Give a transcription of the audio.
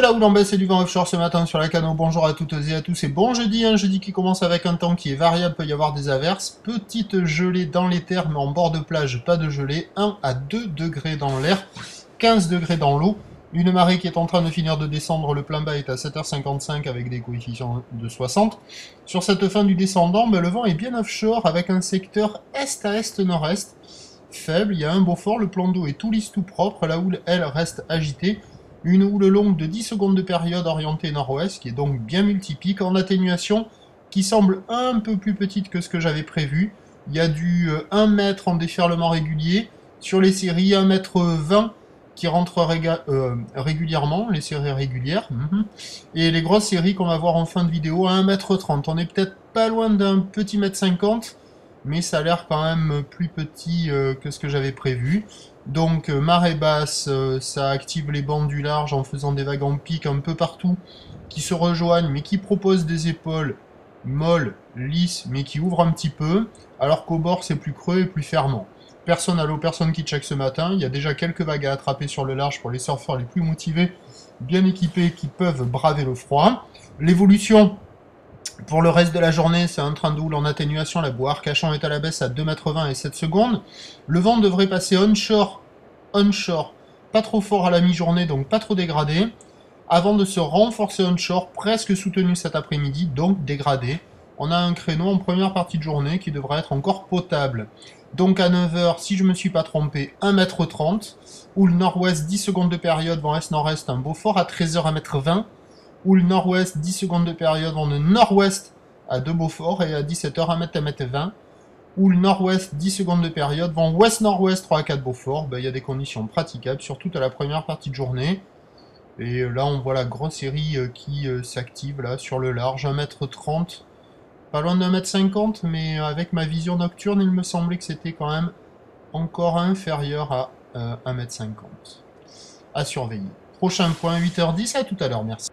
la houle en baisse et du vent offshore ce matin sur la Cano. Bonjour à toutes et à tous et bon jeudi, un jeudi qui commence avec un temps qui est variable, peut y avoir des averses, petite gelée dans les terres mais en bord de plage pas de gelée, 1 à 2 degrés dans l'air, 15 degrés dans l'eau, une marée qui est en train de finir de descendre, le plein bas est à 7h55 avec des coefficients de 60. Sur cette fin du descendant, le vent est bien offshore avec un secteur est à est-nord-est, faible, il y a un Beaufort, le plan d'eau est tout lisse tout propre, la houle elle reste agitée. Une houle longue de 10 secondes de période orientée nord-ouest, qui est donc bien multipique, en atténuation, qui semble un peu plus petite que ce que j'avais prévu. Il y a du 1 mètre en déferlement régulier, sur les séries 1 mètre 20 qui rentrent régulièrement, les séries régulières, et les grosses séries qu'on va voir en fin de vidéo à 1 mètre 30. On est peut-être pas loin d'un petit mètre 50, mais ça a l'air quand même plus petit que ce que j'avais prévu. Donc marée basse, ça active les bandes du large en faisant des vagues en pic un peu partout, qui se rejoignent, mais qui proposent des épaules molles, lisses, mais qui ouvrent un petit peu, alors qu'au bord c'est plus creux et plus fermant. Personne à l'eau, personne qui check ce matin, il y a déjà quelques vagues à attraper sur le large pour les surfeurs les plus motivés, bien équipés, qui peuvent braver le froid. L'évolution pour le reste de la journée, c'est un train de houle en atténuation, la boue Arcachon est à la baisse à 2,20 m et 7 secondes. Le vent devrait passer onshore, pas trop fort à la mi-journée, donc pas trop dégradé, avant de se renforcer onshore, presque soutenu cet après-midi, donc dégradé. On a un créneau en première partie de journée qui devrait être encore potable. Donc à 9 h, si je ne me suis pas trompé, 1,30 m, houle nord-ouest, 10 secondes de période, vent est-nord-est, un Beaufort, à 13 h, 1,20 m, houle nord-ouest, 10 secondes de période, vent de nord-ouest à 2 Beaufort, et à 17 h, 1 m, 1,20 m, houle nord-ouest, 10 secondes de période, vent ouest-nord-ouest, 3 à 4 Beaufort, il y a des conditions praticables, surtout à la première partie de journée. Et là, on voit la grosse série qui s'active là sur le large, 1,30 m, pas loin d'1,50 m, mais avec ma vision nocturne, il me semblait que c'était quand même encore inférieur à 1,50 m. À surveiller. Prochain point, 8h10, à tout à l'heure, merci.